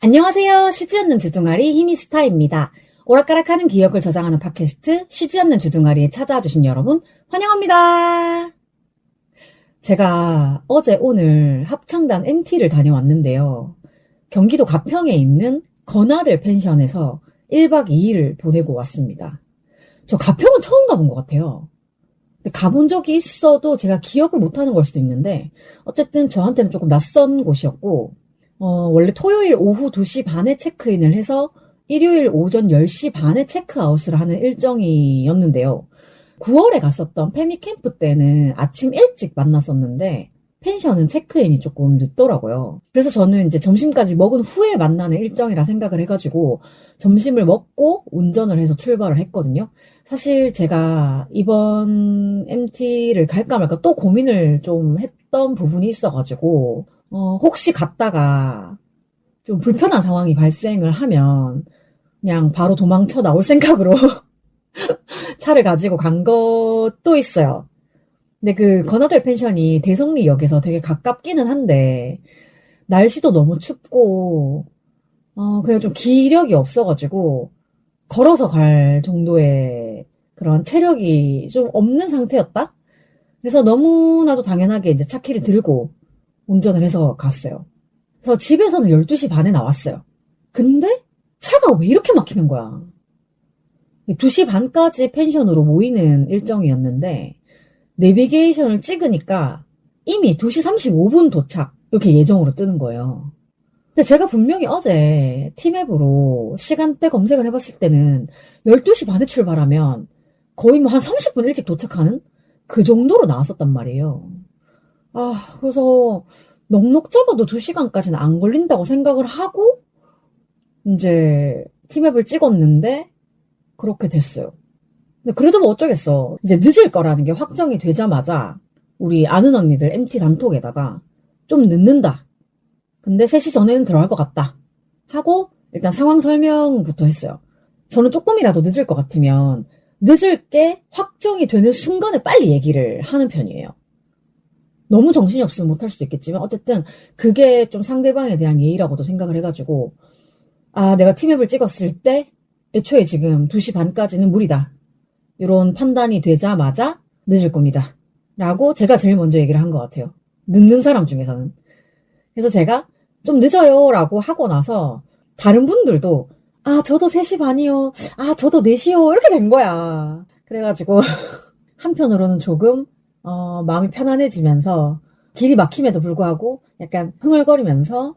안녕하세요. 쉬지 않는 주둥아리 히미스타입니다. 오락가락하는 기억을 저장하는 팟캐스트 쉬지 않는 주둥아리에 찾아와 주신 여러분 환영합니다. 제가 어제 오늘 합창단 MT를 다녀왔는데요. 경기도 가평에 있는 건아들 펜션에서 1박 2일을 보내고 왔습니다. 저 가평은 처음 가본 것 같아요. 근데 가본 적이 있어도 제가 기억을 못하는 걸 수도 있는데 어쨌든 저한테는 조금 낯선 곳이었고 원래 토요일 오후 2시 반에 체크인을 해서 일요일 오전 10시 반에 체크아웃을 하는 일정이었는데요. 9월에 갔었던 페미캠프 때는 아침 일찍 만났었는데 펜션은 체크인이 조금 늦더라고요. 그래서 저는 이제 점심까지 먹은 후에 만나는 일정이라 생각을 해가지고 점심을 먹고 운전을 해서 출발을 했거든요. 사실 제가 이번 MT를 갈까 말까 또 고민을 좀 했던 부분이 있어가지고 혹시 갔다가 좀 불편한 상황이 발생을 하면 그냥 바로 도망쳐 나올 생각으로 차를 가지고 간 것도 있어요. 근데 그 건아들 펜션이 대성리역에서 되게 가깝기는 한데 날씨도 너무 춥고 그냥 좀 기력이 없어가지고 걸어서 갈 정도의 그런 체력이 좀 없는 상태였다? 그래서 너무나도 당연하게 이제 차 키를 들고 운전을 해서 갔어요. 그래서 집에서는 12시 반에 나왔어요. 근데 차가 왜 이렇게 막히는 거야? 2시 반까지 펜션으로 모이는 일정이었는데 내비게이션을 찍으니까 이미 2시 35분 도착 이렇게 예정으로 뜨는 거예요. 근데 제가 분명히 어제 티맵으로 시간대 검색을 해봤을 때는 12시 반에 출발하면 거의 뭐 한 30분 일찍 도착하는 그 정도로 나왔었단 말이에요. 그래서 넉넉 잡아도 2시간까지는 안 걸린다고 생각을 하고 이제 티맵을 찍었는데 그렇게 됐어요. 근데 그래도 뭐 어쩌겠어. 이제 늦을 거라는 게 확정이 되자마자 우리 아는 언니들 MT 단톡에다가 좀 늦는다. 근데 3시 전에는 들어갈 것 같다. 하고 일단 상황 설명부터 했어요. 저는 조금이라도 늦을 것 같으면 늦을 게 확정이 되는 순간에 빨리 얘기를 하는 편이에요. 너무 정신이 없으면 못할 수도 있겠지만 어쨌든 그게 좀 상대방에 대한 예의라고도 생각을 해가지고 내가 티맵을 찍었을 때 애초에 지금 2시 반까지는 무리다. 이런 판단이 되자마자 늦을 겁니다. 라고 제가 제일 먼저 얘기를 한 것 같아요. 늦는 사람 중에서는. 그래서 제가 좀 늦어요 라고 하고 나서 다른 분들도 저도 3시 반이요. 저도 4시요. 이렇게 된 거야. 그래가지고 한편으로는 조금 마음이 편안해지면서 길이 막힘에도 불구하고 약간 흥얼거리면서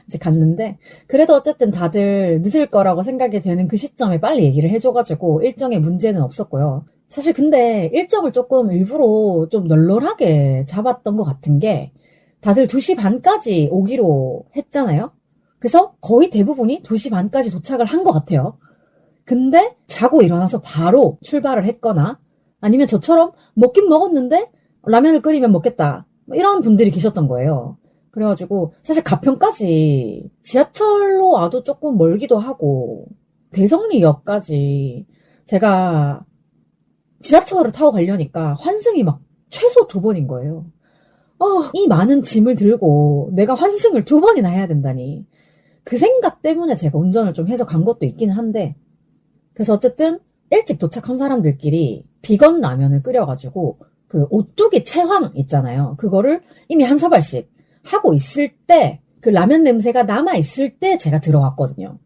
이제 갔는데 그래도 어쨌든 다들 늦을 거라고 생각이 되는 그 시점에 빨리 얘기를 해줘가지고 일정에 문제는 없었고요. 사실 근데 일정을 조금 일부러 좀 널널하게 잡았던 것 같은 게 다들 2시 반까지 오기로 했잖아요. 그래서 거의 대부분이 2시 반까지 도착을 한 것 같아요. 근데 자고 일어나서 바로 출발을 했거나 아니면 저처럼 먹긴 먹었는데 라면을 끓이면 먹겠다. 뭐 이런 분들이 계셨던 거예요. 그래가지고 사실 가평까지 지하철로 와도 조금 멀기도 하고 대성리역까지 제가 지하철을 타고 가려니까 환승이 막 최소 2번인 거예요. 이 많은 짐을 들고 내가 환승을 2번이나 해야 된다니. 그 생각 때문에 제가 운전을 좀 해서 간 것도 있기는 한데 그래서 어쨌든 일찍 도착한 사람들끼리 비건 라면을 끓여가지고 그 오뚜기 채황 있잖아요. 그거를 이미 한 사발씩 하고 있을 때 그 라면 냄새가 남아있을 때 제가 들어갔거든요.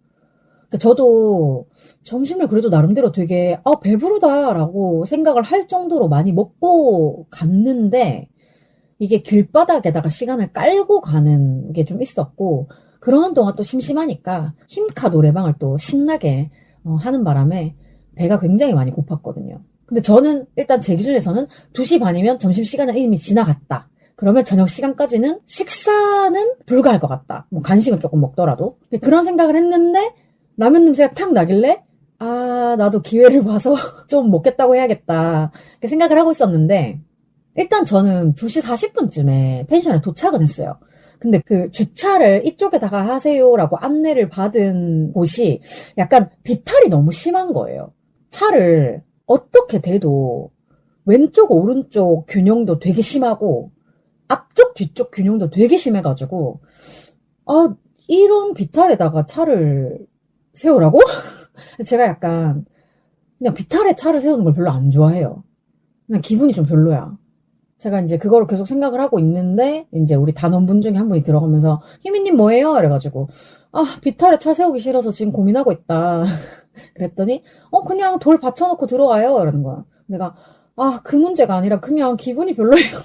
그러니까 저도 점심을 그래도 나름대로 되게 배부르다라고 생각을 할 정도로 많이 먹고 갔는데 이게 길바닥에다가 시간을 깔고 가는 게 좀 있었고 그러는 동안 또 심심하니까 힘카 노래방을 또 신나게 하는 바람에 배가 굉장히 많이 고팠거든요. 근데 저는 일단 제 기준에서는 2시 반이면 점심시간은 이미 지나갔다. 그러면 저녁 시간까지는 식사는 불가할 것 같다. 뭐 간식은 조금 먹더라도. 그런 생각을 했는데 라면 냄새가 탁 나길래 나도 기회를 봐서 좀 먹겠다고 해야겠다. 이렇게 생각을 하고 있었는데 일단 저는 2시 40분쯤에 펜션에 도착은 했어요. 근데 그 주차를 이쪽에다가 하세요라고 안내를 받은 곳이 약간 비탈이 너무 심한 거예요. 차를 어떻게 대도 왼쪽 오른쪽 균형도 되게 심하고 앞쪽 뒤쪽 균형도 되게 심해가지고 이런 비탈에다가 차를 세우라고? 제가 약간 그냥 비탈에 차를 세우는 걸 별로 안 좋아해요. 그냥 기분이 좀 별로야. 제가 이제 그거를 계속 생각을 하고 있는데 이제 우리 단원분 중에 한 분이 들어가면서 희미님 뭐예요? 이래가지고 비탈에 차 세우기 싫어서 지금 고민하고 있다. 그랬더니 그냥 돌 받쳐놓고 들어와요 이러는 거야. 내가 그 문제가 아니라 그냥 기분이 별로예요.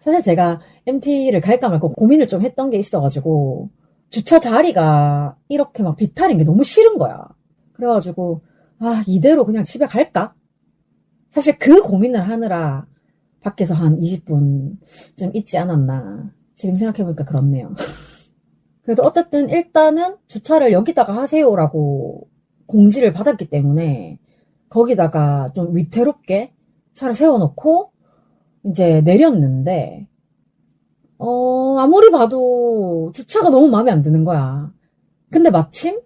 사실 제가 MT를 갈까 말까 고민을 좀 했던 게 있어가지고 주차 자리가 이렇게 막 비탈인 게 너무 싫은 거야. 그래가지고 이대로 그냥 집에 갈까? 사실 그 고민을 하느라 밖에서 한 20분쯤 있지 않았나. 지금 생각해보니까 그렇네요. 그래도 어쨌든 일단은 주차를 여기다가 하세요라고 공지를 받았기 때문에 거기다가 좀 위태롭게 차를 세워놓고 이제 내렸는데 아무리 봐도 주차가 너무 마음에 안 드는 거야. 근데 마침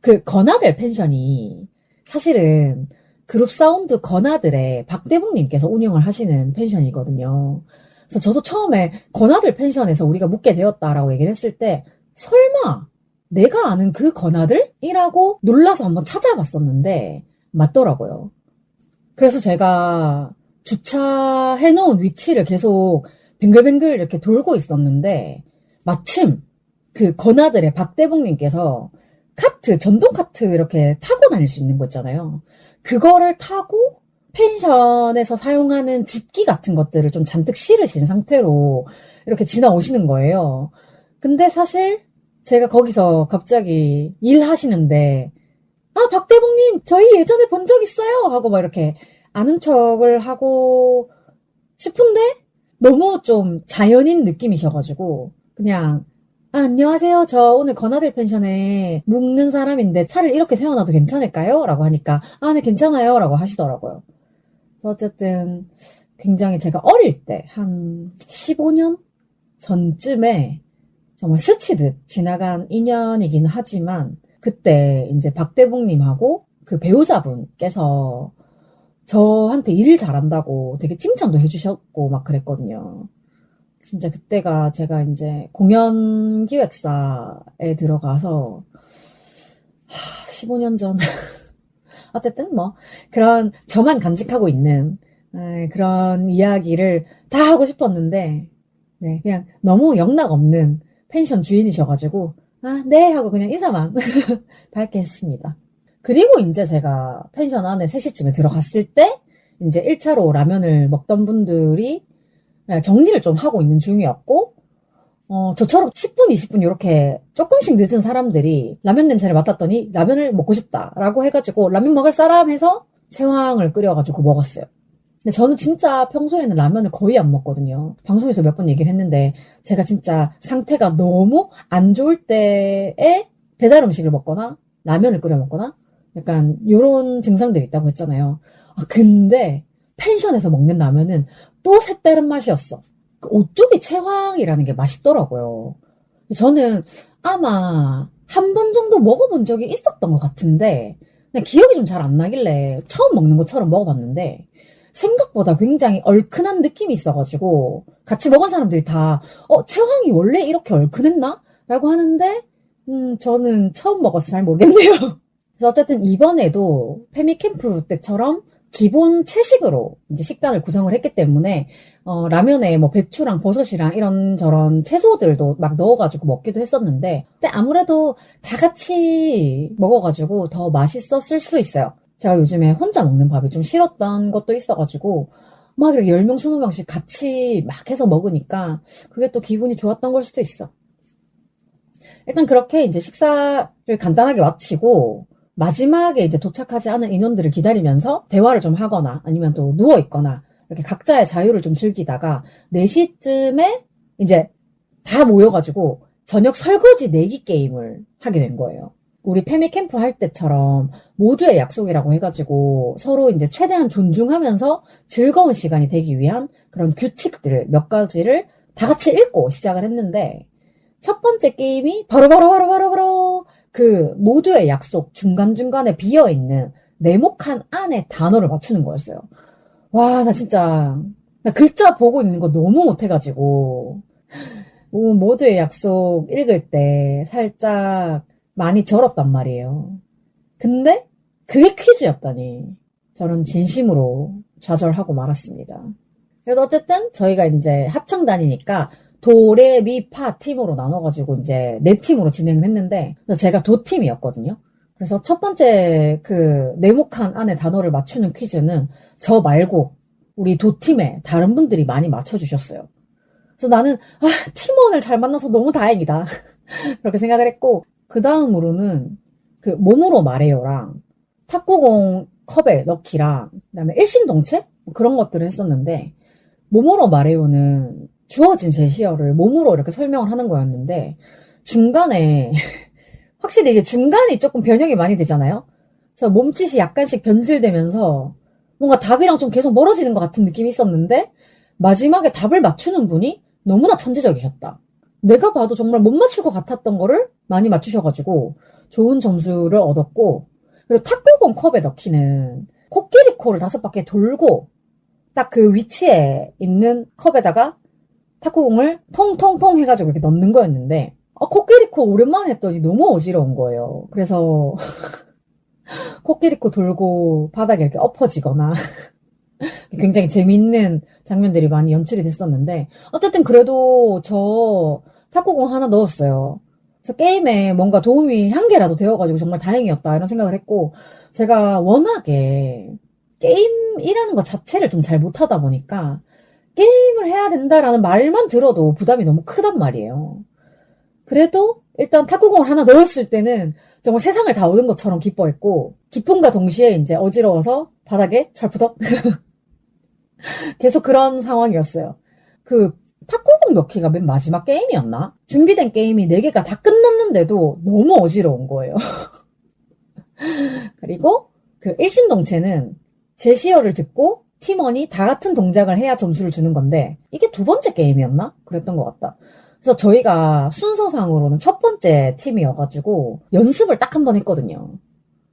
그 건아들 펜션이 사실은 그룹 사운드 건아들의 박대봉님께서 운영을 하시는 펜션이거든요. 그래서 저도 처음에 건아들 펜션에서 우리가 묵게 되었다라고 얘기를 했을 때 설마 내가 아는 그 건아들?이라고 놀라서 한번 찾아봤었는데 맞더라고요. 그래서 제가 주차해놓은 위치를 계속 뱅글뱅글 이렇게 돌고 있었는데 마침 그 건아들의 박대봉님께서 카트, 전동 카트 이렇게 타고 다닐 수 있는 거 있잖아요. 그거를 타고 펜션에서 사용하는 집기 같은 것들을 좀 잔뜩 실으신 상태로 이렇게 지나오시는 거예요. 근데 사실 제가 거기서 갑자기 일하시는데 박대봉님 저희 예전에 본 적 있어요 하고 막 이렇게 아는 척을 하고 싶은데 너무 좀 자연인 느낌이셔가지고 그냥 안녕하세요. 저 오늘 건아들 펜션에 묵는 사람인데 차를 이렇게 세워놔도 괜찮을까요? 라고 하니까 네 괜찮아요 라고 하시더라고요. 그래서 어쨌든 굉장히 제가 어릴 때 한 15년 전쯤에 정말 스치듯 지나간 인연이긴 하지만 그때 이제 박대봉님하고 그 배우자분께서 저한테 일을 잘한다고 되게 칭찬도 해주셨고 막 그랬거든요. 진짜 그때가 제가 이제 공연 기획사에 들어가서 15년 전 어쨌든 뭐 그런 저만 간직하고 있는 그런 이야기를 다 하고 싶었는데 네, 그냥 너무 영락 없는 펜션 주인이셔가지고 네 하고 그냥 인사만 밝게 했습니다. 그리고 이제 제가 펜션 안에 3시쯤에 들어갔을 때 이제 1차로 라면을 먹던 분들이 정리를 좀 하고 있는 중이었고 저처럼 10분, 20분 이렇게 조금씩 늦은 사람들이 라면 냄새를 맡았더니 라면을 먹고 싶다라고 해가지고 라면 먹을 사람 해서 체왕을 끓여가지고 먹었어요. 근데 저는 진짜 평소에는 라면을 거의 안 먹거든요. 방송에서 몇 번 얘기를 했는데 제가 진짜 상태가 너무 안 좋을 때에 배달 음식을 먹거나 라면을 끓여 먹거나 약간 요런 증상들이 있다고 했잖아요. 근데 펜션에서 먹는 라면은 또 색다른 맛이었어. 그 오뚜기 채황이라는 게 맛있더라고요. 저는 아마 한 번 정도 먹어본 적이 있었던 것 같은데 그냥 기억이 좀 잘 안 나길래 처음 먹는 것처럼 먹어봤는데 생각보다 굉장히 얼큰한 느낌이 있어가지고 같이 먹은 사람들이 다 채황이 원래 이렇게 얼큰했나? 라고 하는데 저는 처음 먹어서 잘 모르겠네요. 그래서 어쨌든 이번에도 패미캠프 때처럼 기본 채식으로 이제 식단을 구성을 했기 때문에 라면에 뭐 배추랑 버섯이랑 이런저런 채소들도 막 넣어가지고 먹기도 했었는데 근데 아무래도 다 같이 먹어가지고 더 맛있었을 수도 있어요. 제가 요즘에 혼자 먹는 밥이 좀 싫었던 것도 있어가지고 막 이렇게 10명, 20명씩 같이 막 해서 먹으니까 그게 또 기분이 좋았던 걸 수도 있어. 일단 그렇게 이제 식사를 간단하게 마치고 마지막에 이제 도착하지 않은 인원들을 기다리면서 대화를 좀 하거나 아니면 또 누워있거나 이렇게 각자의 자유를 좀 즐기다가 4시쯤에 이제 다 모여가지고 저녁 설거지 내기 게임을 하게 된 거예요. 우리 패미 캠프 할 때처럼 모두의 약속이라고 해가지고 서로 이제 최대한 존중하면서 즐거운 시간이 되기 위한 그런 규칙들 몇 가지를 다 같이 읽고 시작을 했는데 첫 번째 게임이 바로 그 모두의 약속 중간중간에 비어있는 네모칸 안에 단어를 맞추는 거였어요. 와, 나 진짜 나 글자 보고 있는 거 너무 못해가지고 모두의 약속 읽을 때 살짝 많이 절었단 말이에요. 근데 그게 퀴즈였다니. 저는 진심으로 좌절하고 말았습니다. 그래도 어쨌든 저희가 이제 합창단이니까 도레미파 팀으로 나눠가지고 이제 네 팀으로 진행을 했는데 제가 도팀이었거든요. 그래서 첫 번째 그 네모칸 안에 단어를 맞추는 퀴즈는 저 말고 우리 도팀에 다른 분들이 많이 맞춰주셨어요. 그래서 나는 팀원을 잘 만나서 너무 다행이다. 그렇게 생각을 했고 그 다음으로는 그 몸으로 말해요랑 탁구공 컵에 넣기랑 그다음에 일심동체 그런 것들을 했었는데 몸으로 말해요는 주어진 제시어를 몸으로 이렇게 설명을 하는 거였는데 중간에 확실히 이게 중간이 조금 변형이 많이 되잖아요. 그래서 몸짓이 약간씩 변질되면서 뭔가 답이랑 좀 계속 멀어지는 것 같은 느낌이 있었는데 마지막에 답을 맞추는 분이 너무나 천재적이셨다. 내가 봐도 정말 못 맞출 것 같았던 거를 많이 맞추셔가지고 좋은 점수를 얻었고 그리고 탁구공 컵에 넣기는 코끼리 코를 5바퀴 돌고 딱 그 위치에 있는 컵에다가 탁구공을 통통통 해가지고 이렇게 넣는 거였는데 코끼리 코 오랜만에 했더니 너무 어지러운 거예요. 그래서 코끼리 코 돌고 바닥에 이렇게 엎어지거나 굉장히 재밌는 장면들이 많이 연출이 됐었는데 어쨌든 그래도 저 탁구공 하나 넣었어요. 그래서 게임에 뭔가 도움이 한 개라도 되어가지고 정말 다행이었다 이런 생각을 했고 제가 워낙에 게임이라는 것 자체를 좀 잘 못하다 보니까 게임을 해야 된다라는 말만 들어도 부담이 너무 크단 말이에요. 그래도 일단 탁구공을 하나 넣었을 때는 정말 세상을 다 얻은 것처럼 기뻐했고 기쁨과 동시에 이제 어지러워서 바닥에 철푸덕 계속 그런 상황이었어요. 그 탁구공 넣기가 맨 마지막 게임이었나? 준비된 게임이 4개가 다 끝났는데도 너무 어지러운 거예요. 그리고 그 일심동체는 제시어를 듣고 팀원이 다 같은 동작을 해야 점수를 주는 건데 이게 2번째 게임이었나? 그랬던 것 같다. 그래서 저희가 순서상으로는 첫 번째 팀이어가지고 연습을 딱 한 번 했거든요.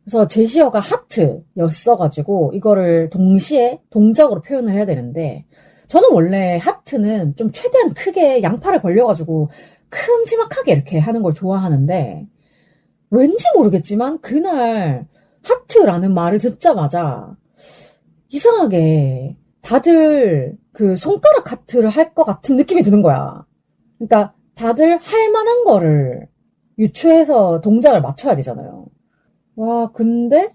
그래서 제시어가 하트였어가지고 이거를 동시에 동작으로 표현을 해야 되는데 저는 원래 하트는 좀 최대한 크게 양팔을 벌려가지고 큼지막하게 이렇게 하는 걸 좋아하는데 왠지 모르겠지만 그날 하트라는 말을 듣자마자 이상하게 다들 그 손가락 하트를 할 것 같은 느낌이 드는 거야. 그러니까 다들 할 만한 거를 유추해서 동작을 맞춰야 되잖아요. 와, 근데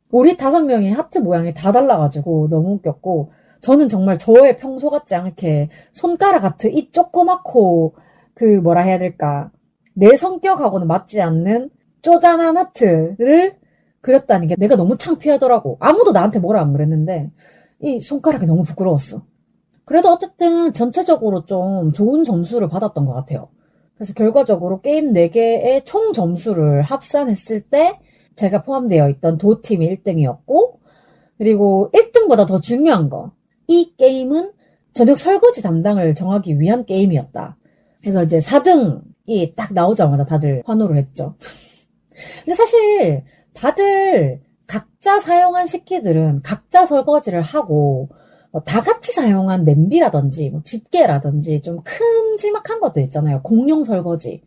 우리 5명이 하트 모양이 다 달라가지고 너무 웃겼고 저는 정말 저의 평소 같지 않게 손가락 하트 이 조그맣고 그 뭐라 해야 될까 내 성격하고는 맞지 않는 쪼잔한 하트를 그렸다는 게 내가 너무 창피하더라고. 아무도 나한테 뭐라 안 그랬는데 이 손가락이 너무 부끄러웠어. 그래도 어쨌든 전체적으로 좀 좋은 점수를 받았던 것 같아요. 그래서 결과적으로 게임 4개의 총 점수를 합산했을 때 제가 포함되어 있던 도팀이 1등이었고 그리고 1등보다 더 중요한 거. 이 게임은 저녁 설거지 담당을 정하기 위한 게임이었다. 그래서 이제 4등이 딱 나오자마자 다들 환호를 했죠. 근데 사실 다들 각자 사용한 식기들은 각자 설거지를 하고 다 같이 사용한 냄비라든지 집게라든지 좀 큼지막한 것들 있잖아요. 공용 설거지.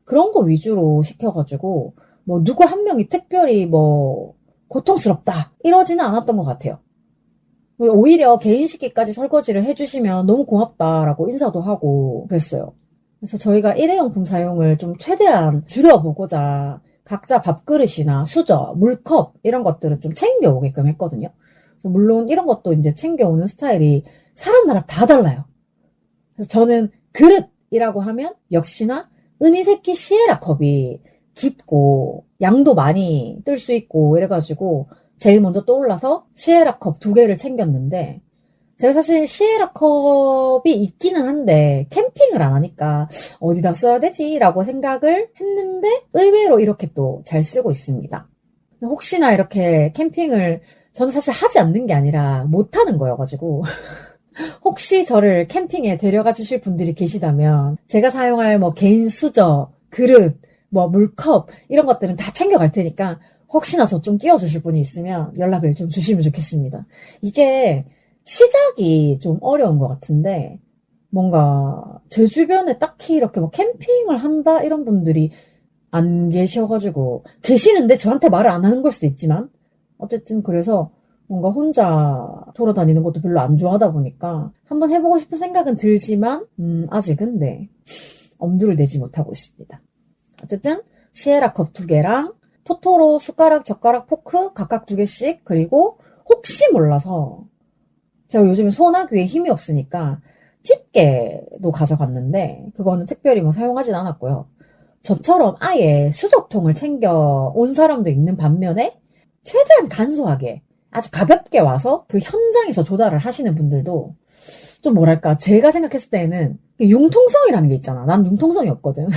그런 거 위주로 시켜가지고 누구 한 명이 특별히 고통스럽다 이러지는 않았던 것 같아요. 오히려 개인 식기까지 설거지를 해주시면 너무 고맙다라고 인사도 하고 그랬어요. 그래서 저희가 일회용품 사용을 좀 최대한 줄여보고자 각자 밥그릇이나 수저, 물컵 이런 것들은 좀 챙겨오게끔 했거든요. 그래서 물론 이런 것도 이제 챙겨오는 스타일이 사람마다 다 달라요. 그래서 저는 그릇이라고 하면 역시나 은이새끼 시에라 컵이 깊고 양도 많이 뜰 수 있고 이래가지고 제일 먼저 떠올라서 시에라 컵 2개를 챙겼는데 제가 사실 시에라 컵이 있기는 한데 캠핑을 안 하니까 어디다 써야 되지? 라고 생각을 했는데 의외로 이렇게 또 잘 쓰고 있습니다. 혹시나 이렇게 캠핑을 저는 사실 하지 않는 게 아니라 못하는 거여가지고 혹시 저를 캠핑에 데려가 주실 분들이 계시다면 제가 사용할 개인 수저, 그릇, 물컵 이런 것들은 다 챙겨갈 테니까 혹시나 저 좀 끼워주실 분이 있으면 연락을 좀 주시면 좋겠습니다. 이게 시작이 좀 어려운 것 같은데 뭔가 제 주변에 딱히 이렇게 뭐 캠핑을 한다 이런 분들이 안 계셔가지고, 계시는데 저한테 말을 안 하는 걸 수도 있지만, 어쨌든 그래서 뭔가 혼자 돌아다니는 것도 별로 안 좋아하다 보니까 한번 해보고 싶은 생각은 들지만, 아직은 네, 엄두를 내지 못하고 있습니다. 어쨌든 시에라 컵 2개랑 토토로 숟가락, 젓가락, 포크 각각 2개씩, 그리고 혹시 몰라서 제가 요즘에 소나귀에 힘이 없으니까 집게도 가져갔는데 그거는 특별히 뭐 사용하진 않았고요. 저처럼 아예 수저통을 챙겨 온 사람도 있는 반면에 최대한 간소하게 아주 가볍게 와서 그 현장에서 조달을 하시는 분들도 좀 뭐랄까, 제가 생각했을 때는 융통성이라는 게 있잖아. 난 융통성이 없거든.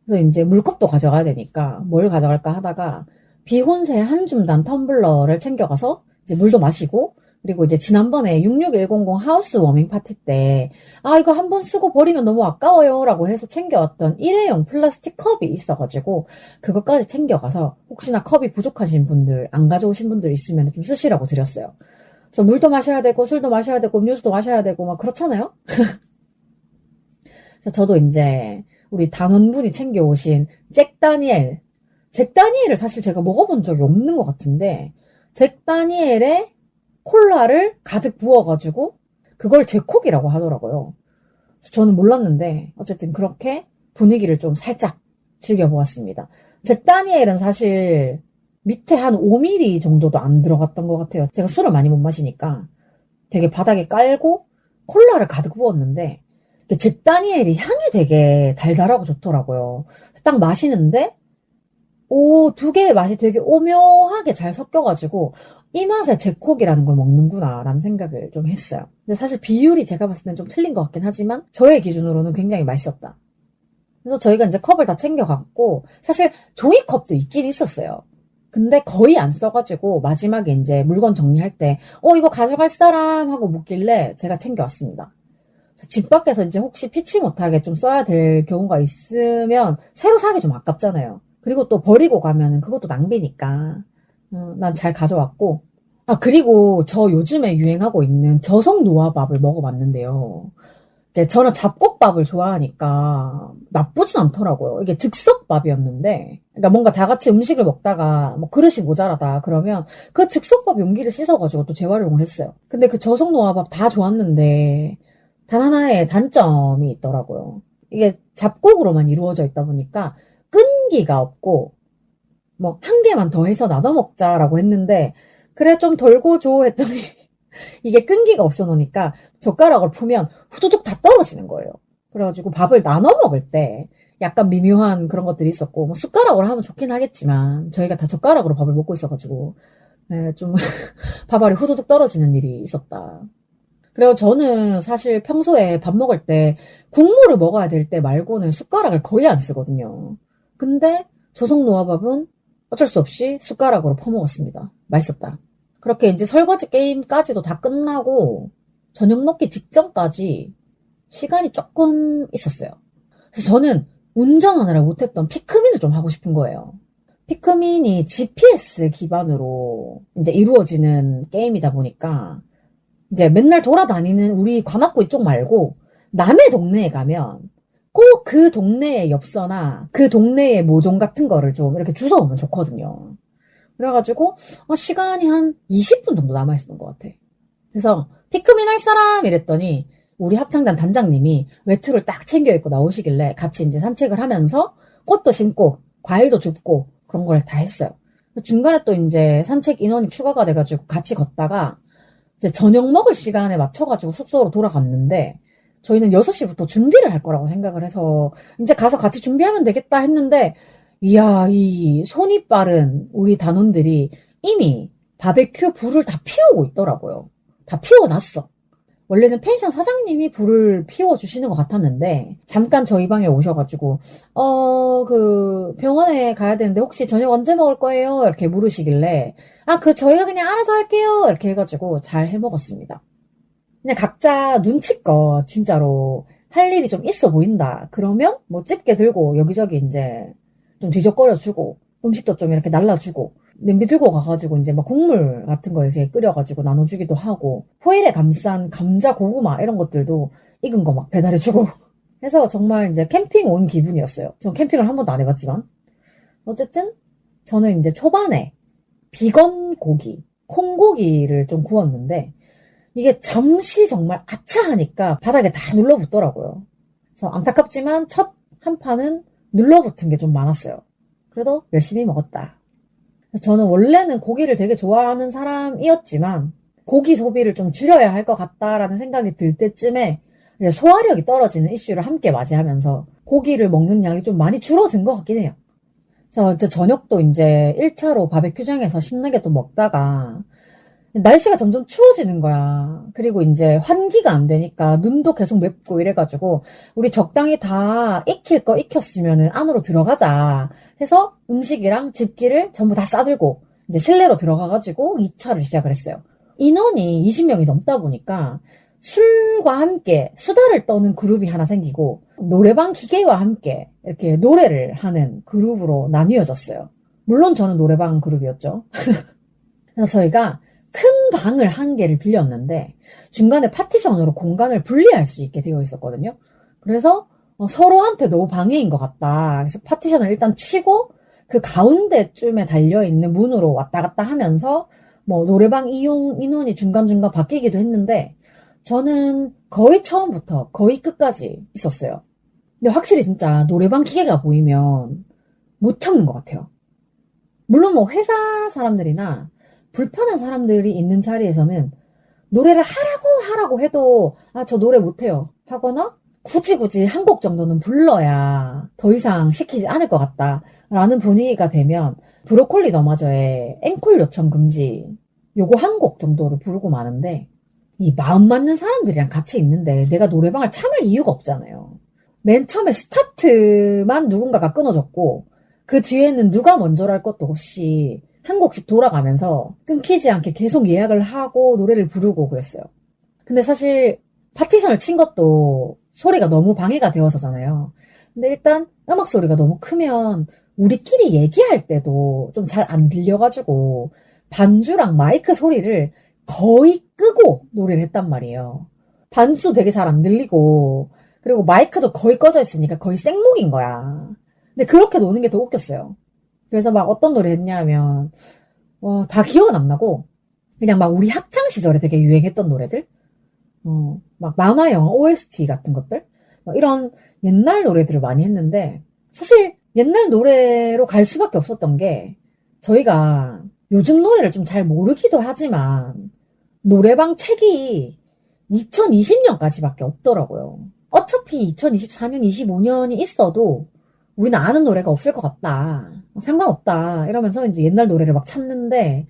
그래서 이제 물컵도 가져가야 되니까 뭘 가져갈까 하다가 비혼세 한 줌단 텀블러를 챙겨가서 이제 물도 마시고, 그리고 이제 지난번에 66100 하우스 워밍 파티 때, 아, 이거 한번 쓰고 버리면 너무 아까워요 라고 해서 챙겨왔던 일회용 플라스틱 컵이 있어가지고 그것까지 챙겨가서 혹시나 컵이 부족하신 분들, 안 가져오신 분들 있으면 좀 쓰시라고 드렸어요. 그래서 물도 마셔야 되고 술도 마셔야 되고 음료수도 마셔야 되고 막 그렇잖아요. 그래서 저도 이제 우리 단원분이 챙겨오신 잭다니엘을 사실 제가 먹어본 적이 없는 것 같은데, 잭다니엘에 콜라를 가득 부어가지고 그걸 제콕이라고 하더라고요. 저는 몰랐는데 어쨌든 그렇게 분위기를 좀 살짝 즐겨보았습니다. 잭다니엘은 사실 밑에 한 5mm 정도도 안 들어갔던 것 같아요. 제가 술을 많이 못 마시니까 되게 바닥에 깔고 콜라를 가득 부었는데, 잭다니엘이 향이 되게 달달하고 좋더라고요. 딱 마시는데 두 개의 맛이 되게 오묘하게 잘 섞여가지고 이 맛에 제콕이라는 걸 먹는구나 라는 생각을 좀 했어요. 근데 사실 비율이 제가 봤을 땐 좀 틀린 것 같긴 하지만 저의 기준으로는 굉장히 맛있었다. 그래서 저희가 이제 컵을 다 챙겨갔고, 사실 종이컵도 있긴 있었어요. 근데 거의 안 써가지고 마지막에 이제 물건 정리할 때 이거 가져갈 사람 하고 묻길래 제가 챙겨왔습니다. 집 밖에서 이제 혹시 피치 못하게 좀 써야 될 경우가 있으면 새로 사기 좀 아깝잖아요. 그리고 또 버리고 가면은 그것도 낭비니까. 난 잘 가져왔고. 아, 그리고 저 요즘에 유행하고 있는 저속 노화밥을 먹어봤는데요. 저는 잡곡밥을 좋아하니까 나쁘진 않더라고요. 이게 즉석밥이었는데, 그러니까 뭔가 다 같이 음식을 먹다가 뭐 그릇이 모자라다 그러면 그 즉석밥 용기를 씻어가지고 또 재활용을 했어요. 근데 그 저속 노화밥 다 좋았는데 단 하나의 단점이 있더라고요. 이게 잡곡으로만 이루어져 있다 보니까 끈기가 없고, 뭐 한 개만 더 해서 나눠 먹자라고 했는데, 그래 좀 덜고 줘 했더니 이게 끈기가 없어 놓으니까 젓가락을 푸면 후두둑 다 떨어지는 거예요. 그래가지고 밥을 나눠 먹을 때 약간 미묘한 그런 것들이 있었고, 뭐 숟가락으로 하면 좋긴 하겠지만 저희가 다 젓가락으로 밥을 먹고 있어가지고 좀 밥알이 후두둑 떨어지는 일이 있었다. 그리고 저는 사실 평소에 밥 먹을 때 국물을 먹어야 될 때 말고는 숟가락을 거의 안 쓰거든요. 근데 조성노화밥은 어쩔 수 없이 숟가락으로 퍼먹었습니다. 맛있었다. 그렇게 이제 설거지 게임까지도 다 끝나고 저녁 먹기 직전까지 시간이 조금 있었어요. 그래서 저는 운전하느라 못했던 피크민을 좀 하고 싶은 거예요. 피크민이 GPS 기반으로 이제 이루어지는 게임이다 보니까 이제 맨날 돌아다니는 우리 관악구 이쪽 말고 남의 동네에 가면 꼭 그 동네의 엽서나 그 동네의 모종 같은 거를 좀 이렇게 주워오면 좋거든요. 그래가지고 시간이 한 20분 정도 남아있었던 것 같아. 그래서 피크민 할 사람 이랬더니 우리 합창단 단장님이 외투를 딱 챙겨 입고 나오시길래 같이 이제 산책을 하면서 꽃도 심고 과일도 줍고 그런 걸 다 했어요. 중간에 또 이제 산책 인원이 추가가 돼가지고 같이 걷다가 이제 저녁 먹을 시간에 맞춰가지고 숙소로 돌아갔는데, 저희는 6시부터 준비를 할 거라고 생각을 해서 이제 가서 같이 준비하면 되겠다 했는데, 이야, 이 손이 빠른 우리 단원들이 이미 바베큐 불을 다 피우고 있더라고요. 다 피워놨어. 원래는 펜션 사장님이 불을 피워주시는 것 같았는데, 잠깐 저희 방에 오셔가지고, 병원에 가야 되는데 혹시 저녁 언제 먹을 거예요? 이렇게 물으시길래, 저희가 그냥 알아서 할게요. 이렇게 해가지고 잘 해먹었습니다. 그냥 각자 눈치껏 진짜로 할 일이 좀 있어 보인다. 그러면 뭐 집게 들고 여기저기 이제 좀 뒤적거려주고, 음식도 좀 이렇게 날라주고, 냄비 들고 가가지고 이제 막 국물 같은 거 이제 끓여가지고 나눠주기도 하고, 호일에 감싼 감자, 고구마 이런 것들도 익은 거 막 배달해주고 해서 정말 이제 캠핑 온 기분이었어요. 전 캠핑을 한 번도 안 해봤지만. 어쨌든 저는 이제 초반에 비건 고기, 콩고기를 좀 구웠는데 이게 잠시 정말 아차하니까 바닥에 다 눌러붙더라고요. 그래서 안타깝지만 첫 한 판은 눌러붙은 게 좀 많았어요. 그래도 열심히 먹었다. 저는 원래는 고기를 되게 좋아하는 사람이었지만 고기 소비를 좀 줄여야 할 것 같다라는 생각이 들 때쯤에 소화력이 떨어지는 이슈를 함께 맞이하면서 고기를 먹는 양이 좀 많이 줄어든 것 같긴 해요. 저 저녁도 이제 1차로 바베큐장에서 신나게 또 먹다가 날씨가 점점 추워지는 거야. 그리고 이제 환기가 안 되니까 눈도 계속 맵고 이래가지고 우리 적당히 다 익힐 거 익혔으면은 안으로 들어가자 해서 음식이랑 집기를 전부 다 싸들고 이제 실내로 들어가가지고 2차를 시작을 했어요. 인원이 20명이 넘다 보니까 술과 함께 수다를 떠는 그룹이 하나 생기고 노래방 기계와 함께 이렇게 노래를 하는 그룹으로 나뉘어졌어요. 물론 저는 노래방 그룹이었죠. 그래서 저희가 큰 방을 한 개를 빌렸는데 중간에 파티션으로 공간을 분리할 수 있게 되어 있었거든요. 그래서 서로한테 너무 방해인 것 같다. 그래서 파티션을 일단 치고 그 가운데쯤에 달려있는 문으로 왔다 갔다 하면서 뭐 노래방 이용 인원이 중간중간 바뀌기도 했는데 저는 거의 처음부터 거의 끝까지 있었어요. 근데 확실히 진짜 노래방 기계가 보이면 못 참는 것 같아요. 물론 뭐 회사 사람들이나 불편한 사람들이 있는 자리에서는 노래를 하라고 해도 저 노래 못해요 하거나 굳이 한 곡 정도는 불러야 더 이상 시키지 않을 것 같다 라는 분위기가 되면 브로콜리 너마저의 앵콜 요청 금지 요거 한 곡 정도를 부르고 마는데 이 마음 맞는 사람들이랑 같이 있는데 내가 노래방을 참을 이유가 없잖아요. 맨 처음에 스타트만 누군가가 끊어줬고 그 뒤에는 누가 먼저랄 것도 없이 한 곡씩 돌아가면서 끊기지 않게 계속 예약을 하고 노래를 부르고 그랬어요. 근데 사실 파티션을 친 것도 소리가 너무 방해가 되어서잖아요. 근데 일단 음악 소리가 너무 크면 우리끼리 얘기할 때도 좀 잘 안 들려가지고 반주랑 마이크 소리를 거의 끄고 노래를 했단 말이에요. 반주 되게 잘 안 들리고 그리고 마이크도 거의 꺼져 있으니까 거의 생목인 거야. 근데 그렇게 노는 게 더 웃겼어요. 그래서 막 어떤 노래 했냐면 다 기억은 안 나고 그냥 막 우리 학창 시절에 되게 유행했던 노래들 막 만화 영화 OST 같은 것들 이런 옛날 노래들을 많이 했는데 사실 옛날 노래로 갈 수밖에 없었던 게 저희가 요즘 노래를 좀 잘 모르기도 하지만 노래방 책이 2020년까지밖에 없더라고요. 어차피 2024년, 25년이 있어도 우리는 아는 노래가 없을 것 같다. 상관없다. 이러면서 이제 옛날 노래를 막 찾는데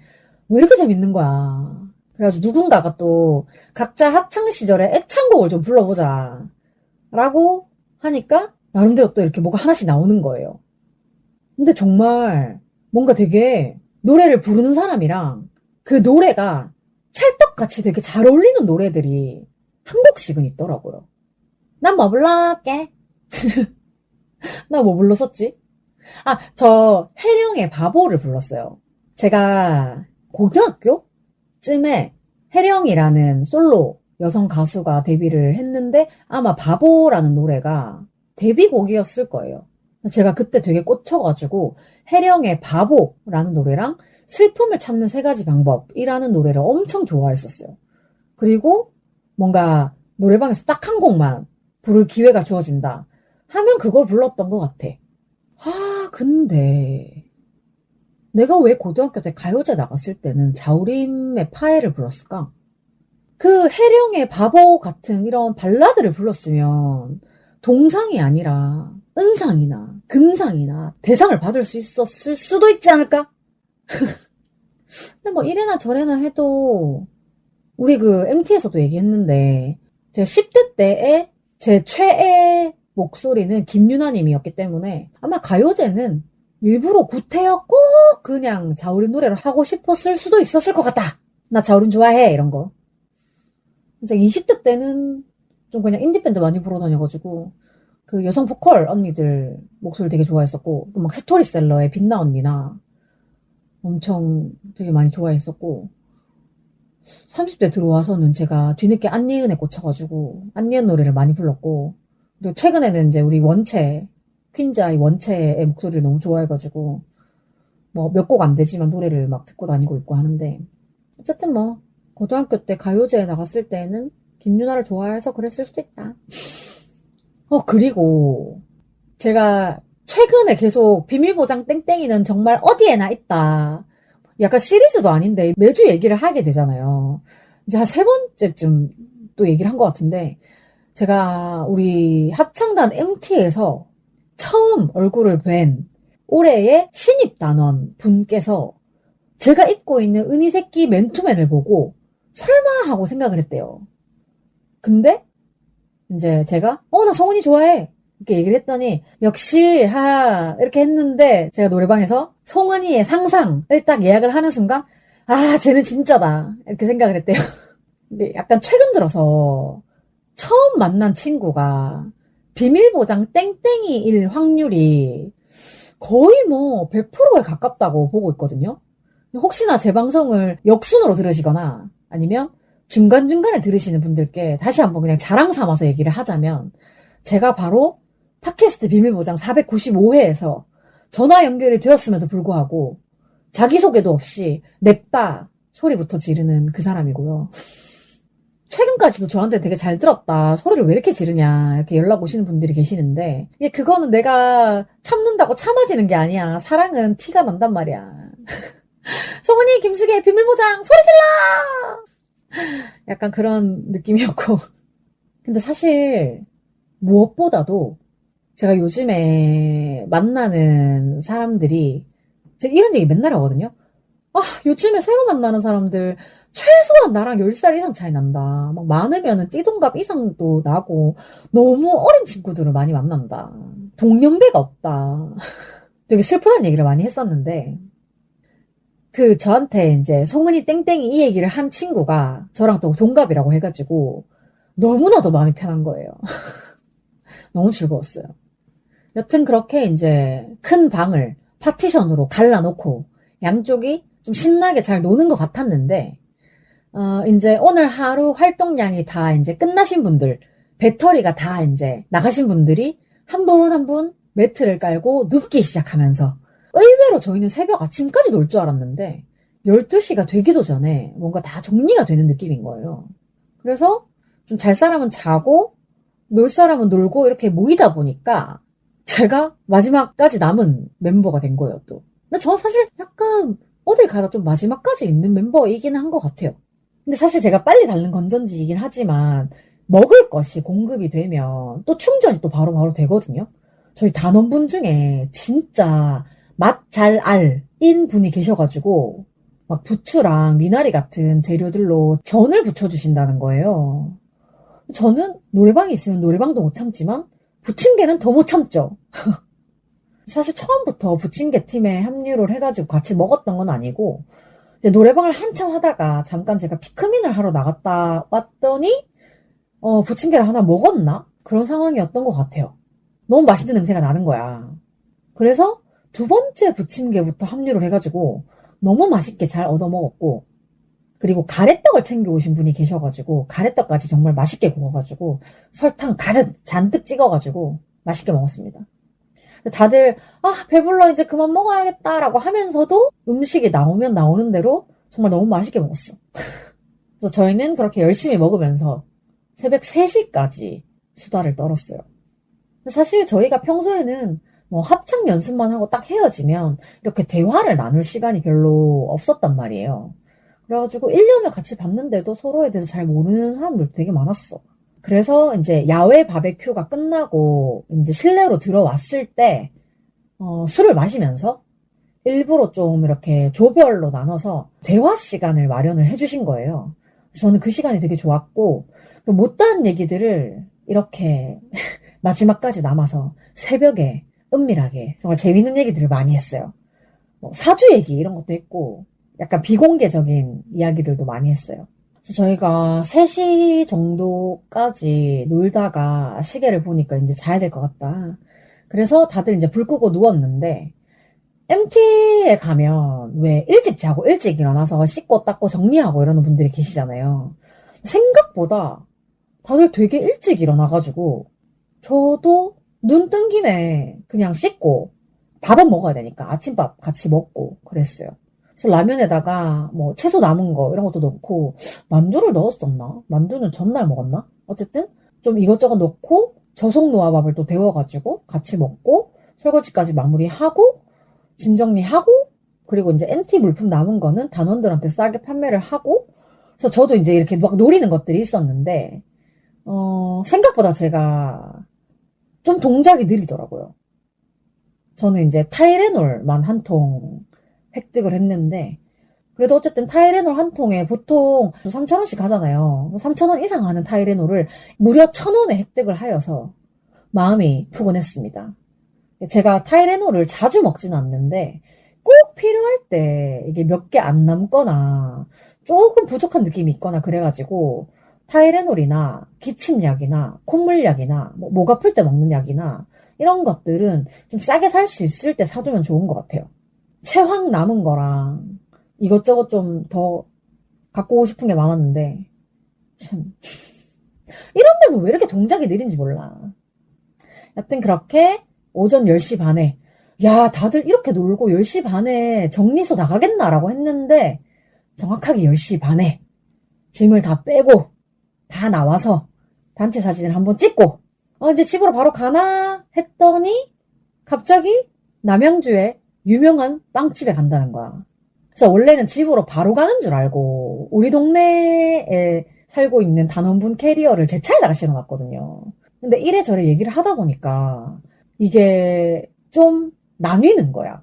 왜 이렇게 재밌는 거야. 그래가지고 누군가가 또 각자 학창시절에 애창곡을 좀 불러보자. 라고 하니까 나름대로 또 이렇게 뭐가 하나씩 나오는 거예요. 근데 정말 뭔가 되게 노래를 부르는 사람이랑 그 노래가 찰떡같이 되게 잘 어울리는 노래들이 한 곡씩은 있더라고요. 난 뭐 불러올게. 나 뭐 불렀었지? 저 해령의 바보를 불렀어요. 제가 고등학교쯤에 해령이라는 솔로 여성 가수가 데뷔를 했는데 아마 바보라는 노래가 데뷔곡이었을 거예요. 제가 그때 되게 꽂혀가지고 해령의 바보라는 노래랑 슬픔을 참는 3가지 방법이라는 노래를 엄청 좋아했었어요. 그리고 뭔가 노래방에서 딱 한 곡만 부를 기회가 주어진다 하면 그걸 불렀던 것 같아. 근데 내가 왜 고등학교 때 가요제 나갔을 때는 자우림의 파해를 불렀을까? 그 해령의 바보 같은 이런 발라드를 불렀으면 동상이 아니라 은상이나 금상이나 대상을 받을 수 있었을 수도 있지 않을까? 근데 뭐 이래나 저래나 해도 우리 그 MT에서도 얘기했는데 제가 10대 때의 제 최애 목소리는 김유나님이었기 때문에 아마 가요제는 일부러 구태여 꼭 그냥 자우림 노래를 하고 싶었을 수도 있었을 것 같다. 나 자우림 좋아해 이런 거. 이제 20대 때는 좀 그냥 인디밴드 많이 부르 다녀가지고 그 여성 보컬 언니들 목소리 되게 좋아했었고 막 스토리셀러의 빛나 언니나 엄청 되게 많이 좋아했었고, 30대 들어와서는 제가 뒤늦게 안예은에 꽂혀가지고 안예은 노래를 많이 불렀고, 그리고 최근에는 이제 우리 원채, 퀸즈아이 원채의 목소리를 너무 좋아해가지고 뭐 몇 곡 안 되지만 노래를 막 듣고 다니고 있고 하는데, 어쨌든 뭐 고등학교 때 가요제에 나갔을 때는 김유나를 좋아해서 그랬을 수도 있다. 그리고 제가 최근에 계속 비밀보장 땡땡이는 정말 어디에나 있다, 약간 시리즈도 아닌데 매주 얘기를 하게 되잖아요. 이제 한 세 번째쯤 또 얘기를 한 것 같은데, 제가 우리 합창단 MT에서 처음 얼굴을 뵌 올해의 신입단원 분께서 제가 입고 있는 은희새끼 맨투맨을 보고 설마 하고 생각을 했대요. 근데 이제 제가 나 성훈이 좋아해 이렇게 얘기를 했더니, 역시 이렇게 했는데, 제가 노래방에서 송은이의 상상을 딱 예약을 하는 순간, 쟤는 진짜다 이렇게 생각을 했대요. 근데 약간 최근 들어서 처음 만난 친구가 비밀보장 땡땡이일 확률이 거의 뭐 100%에 가깝다고 보고 있거든요. 혹시나 제 방송을 역순으로 들으시거나 아니면 중간중간에 들으시는 분들께 다시 한번 그냥 자랑 삼아서 얘기를 하자면, 제가 바로 팟캐스트 비밀보장 495회에서 전화 연결이 되었음에도 불구하고 자기소개도 없이 냅다 소리부터 지르는 그 사람이고요. 최근까지도 저한테 되게 잘 들었다, 소리를 왜 이렇게 지르냐 이렇게 연락 오시는 분들이 계시는데, 그거는 내가 참는다고 참아지는 게 아니야. 사랑은 티가 난단 말이야. 송은이 김숙의 비밀보장 소리 질러! 약간 그런 느낌이었고. 근데 사실 무엇보다도 제가 요즘에 만나는 사람들이, 제가 이런 얘기 맨날 하거든요. 요즘에 새로 만나는 사람들 최소한 나랑 10살 이상 차이 난다. 막 많으면은 띠동갑 이상도 나고 너무 어린 친구들을 많이 만난다. 동년배가 없다. 되게 슬프다는 얘기를 많이 했었는데, 저한테 이제 송은이 땡땡이 이 얘기를 한 친구가 저랑 또 동갑이라고 해가지고 너무나도 마음이 편한 거예요. 너무 즐거웠어요. 여튼 그렇게 이제 큰 방을 파티션으로 갈라놓고 양쪽이 좀 신나게 잘 노는 것 같았는데, 이제 오늘 하루 활동량이 다 이제 끝나신 분들, 배터리가 다 이제 나가신 분들이 한 분 한 분 매트를 깔고 눕기 시작하면서, 의외로 저희는 새벽 아침까지 놀 줄 알았는데 12시가 되기도 전에 뭔가 다 정리가 되는 느낌인 거예요. 그래서 좀 잘 사람은 자고 놀 사람은 놀고 이렇게 모이다 보니까 제가 마지막까지 남은 멤버가 된 거예요, 또. 근데 저 사실 약간 어딜 가다 좀 마지막까지 있는 멤버이긴 한 것 같아요. 근데 사실 제가 빨리 닳는 건전지이긴 하지만 먹을 것이 공급이 되면 또 충전이 또 바로바로 되거든요. 저희 단원분 중에 진짜 맛 잘 알인 분이 계셔가지고 막 부추랑 미나리 같은 재료들로 전을 부쳐주신다는 거예요. 저는 노래방이 있으면 노래방도 못 참지만 부침개는 더 못 참죠. 사실 처음부터 부침개 팀에 합류를 해가지고 같이 먹었던 건 아니고, 이제 노래방을 한참 하다가 잠깐 제가 피크민을 하러 나갔다 왔더니 부침개를 하나 먹었나? 그런 상황이었던 것 같아요. 너무 맛있는 냄새가 나는 거야. 그래서 두 번째 부침개부터 합류를 해가지고 너무 맛있게 잘 얻어먹었고, 그리고 가래떡을 챙겨오신 분이 계셔가지고 가래떡까지 정말 맛있게 구워가지고 설탕 가득 잔뜩 찍어가지고 맛있게 먹었습니다. 다들 배불러 이제 그만 먹어야겠다라고 하면서도 음식이 나오면 나오는 대로 정말 너무 맛있게 먹었어. 그래서 저희는 그렇게 열심히 먹으면서 새벽 3시까지 수다를 떨었어요. 사실 저희가 평소에는 뭐 합창 연습만 하고 딱 헤어지면 이렇게 대화를 나눌 시간이 별로 없었단 말이에요. 그래가지고 1년을 같이 봤는데도 서로에 대해서 잘 모르는 사람들도 되게 많았어. 그래서 이제 야외 바베큐가 끝나고 이제 실내로 들어왔을 때 술을 마시면서 일부러 좀 이렇게 조별로 나눠서 대화 시간을 마련을 해주신 거예요. 저는 그 시간이 되게 좋았고, 못다한 얘기들을 이렇게 마지막까지 남아서 새벽에 은밀하게 정말 재밌는 얘기들을 많이 했어요. 사주 얘기 이런 것도 했고 약간 비공개적인 이야기들도 많이 했어요. 그래서 저희가 3시 정도까지 놀다가 시계를 보니까 이제 자야 될 것 같다. 그래서 다들 이제 불 끄고 누웠는데, MT 도시에 가면 왜 일찍 자고 일찍 일어나서 씻고 닦고 정리하고 이러는 분들이 계시잖아요. 생각보다 다들 되게 일찍 일어나가지고 저도 눈 뜬 김에 그냥 씻고 밥은 먹어야 되니까 아침밥 같이 먹고 그랬어요. 그래서 라면에다가 뭐 채소 남은 거 이런 것도 넣고 만두를 넣었었나? 만두는 전날 먹었나? 어쨌든 좀 이것저것 넣고 저속 노화밥을 또 데워가지고 같이 먹고 설거지까지 마무리하고 짐 정리하고 그리고 이제 MT 물품 남은 거는 단원들한테 싸게 판매를 하고 그래서 저도 이제 이렇게 막 노리는 것들이 있었는데 생각보다 제가 좀 동작이 느리더라고요. 저는 이제 타이레놀만 한 통 획득을 했는데 그래도 어쨌든 타이레놀 한 통에 보통 3,000원씩 하잖아요. 3,000원 이상 하는 타이레놀을 무려 1,000원에 획득을 하여서 마음이 푸근했습니다. 제가 타이레놀을 자주 먹지는 않는데 꼭 필요할 때 이게 몇 개 안 남거나 조금 부족한 느낌이 있거나 그래가지고 타이레놀이나 기침약이나 콧물약이나 목 아플 때 먹는 약이나 이런 것들은 좀 싸게 살 수 있을 때 사두면 좋은 것 같아요. 채황 남은 거랑 이것저것 좀 더 갖고 오고 싶은 게 많았는데 참 이런데 뭐 왜 이렇게 동작이 느린지 몰라. 여튼 그렇게 오전 10시 반에 야 다들 이렇게 놀고 10시 반에 정리소 나가겠나라고 했는데 정확하게 10시 반에 짐을 다 빼고 다 나와서 단체 사진을 한번 찍고 이제 집으로 바로 가나 했더니 갑자기 남양주에 유명한 빵집에 간다는 거야. 그래서 원래는 집으로 바로 가는 줄 알고 우리 동네에 살고 있는 단원분 캐리어를 제 차에다가 실어놨거든요. 근데 이래저래 얘기를 하다 보니까 이게 좀 나뉘는 거야.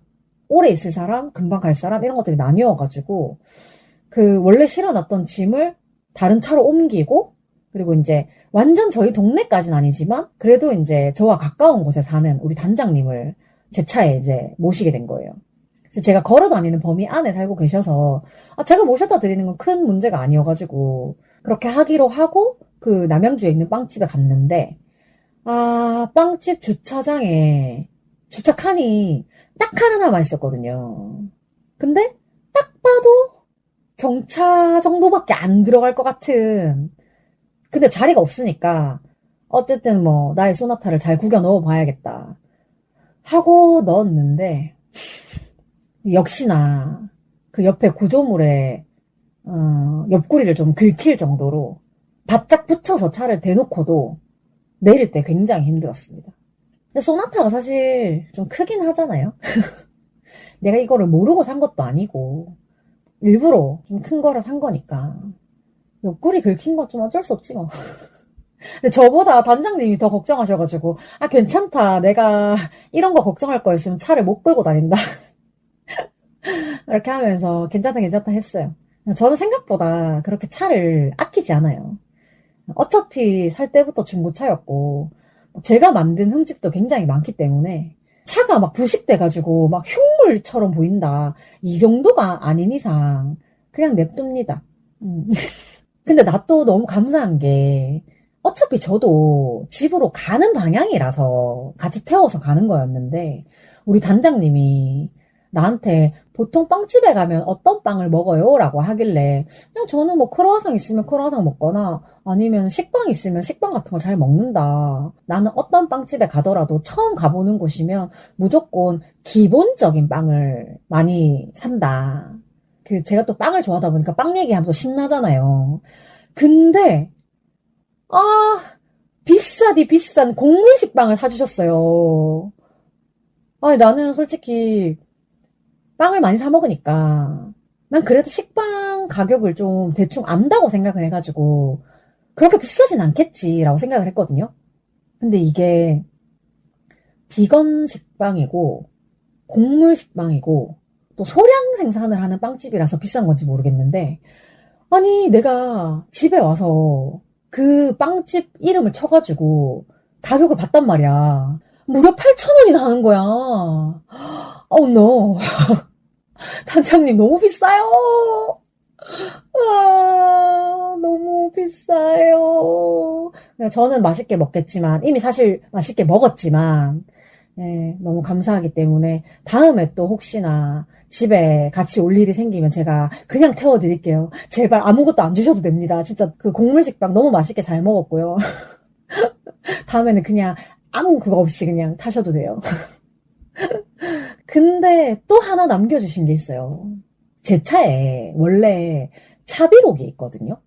오래 있을 사람, 금방 갈 사람 이런 것들이 나뉘어가지고 그 원래 실어놨던 짐을 다른 차로 옮기고 그리고 이제 완전 저희 동네까지는 아니지만 그래도 이제 저와 가까운 곳에 사는 우리 단장님을 제 차에 이제 모시게 된 거예요. 그래서 제가 걸어 다니는 범위 안에 살고 계셔서 제가 모셔다 드리는 건 큰 문제가 아니어가지고 그렇게 하기로 하고 그 남양주에 있는 빵집에 갔는데 빵집 주차장에 주차 칸이 딱 하나만 있었거든요. 근데 딱 봐도 경차 정도밖에 안 들어갈 것 같은 근데 자리가 없으니까 어쨌든 뭐 나의 소나타를 잘 구겨 넣어 봐야겠다 하고 넣었는데 역시나 그 옆에 구조물에 옆구리를 좀 긁힐 정도로 바짝 붙여서 차를 대놓고도 내릴 때 굉장히 힘들었습니다. 근데 소나타가 사실 좀 크긴 하잖아요. 내가 이거를 모르고 산 것도 아니고 일부러 좀 큰 거를 산 거니까 옆구리 긁힌 건 좀 어쩔 수 없지 뭐. 근데 저보다 단장님이 더 걱정하셔가지고 괜찮다 내가 이런 거 걱정할 거였으면 차를 못 끌고 다닌다 이렇게 하면서 괜찮다 했어요. 저는 생각보다 그렇게 차를 아끼지 않아요. 어차피 살 때부터 중고차였고 제가 만든 흠집도 굉장히 많기 때문에 차가 막 부식돼가지고 막 흉물처럼 보인다 이 정도가 아닌 이상 그냥 냅둡니다. 근데 나 또 너무 감사한 게 어차피 저도 집으로 가는 방향이라서 같이 태워서 가는 거였는데 우리 단장님이 나한테 보통 빵집에 가면 어떤 빵을 먹어요? 라고 하길래 그냥 저는 뭐 크로와상 있으면 크로와상 먹거나 아니면 식빵 있으면 식빵 같은 걸 잘 먹는다. 나는 어떤 빵집에 가더라도 처음 가보는 곳이면 무조건 기본적인 빵을 많이 산다. 제가 또 빵을 좋아하다 보니까 빵 얘기하면 또 신나잖아요. 근데 아 비싸디 비싼 곡물식 빵을 사주셨어요. 나는 솔직히 빵을 많이 사 먹으니까 난 그래도 식빵 가격을 좀 대충 안다고 생각을 해가지고 그렇게 비싸진 않겠지라고 생각을 했거든요. 근데 이게 비건 식빵이고 곡물 식빵이고 또 소량 생산을 하는 빵집이라서 비싼 건지 모르겠는데 아니 내가 집에 와서 그 빵집 이름을 쳐가지고 가격을 봤단 말이야. 무려 8,000원이나 하는 거야. Oh no. 단장님 너무 비싸요. 너무 비싸요. 저는 맛있게 먹겠지만 이미 사실 맛있게 먹었지만 네, 너무 감사하기 때문에 다음에 또 혹시나 집에 같이 올 일이 생기면 제가 그냥 태워드릴게요. 제발 아무것도 안 주셔도 됩니다. 진짜 그 곡물식빵 너무 맛있게 잘 먹었고요. 다음에는 그냥 아무 그거 없이 그냥 타셔도 돼요. 근데 또 하나 남겨주신 게 있어요. 제 차에 원래 차비록이 있거든요.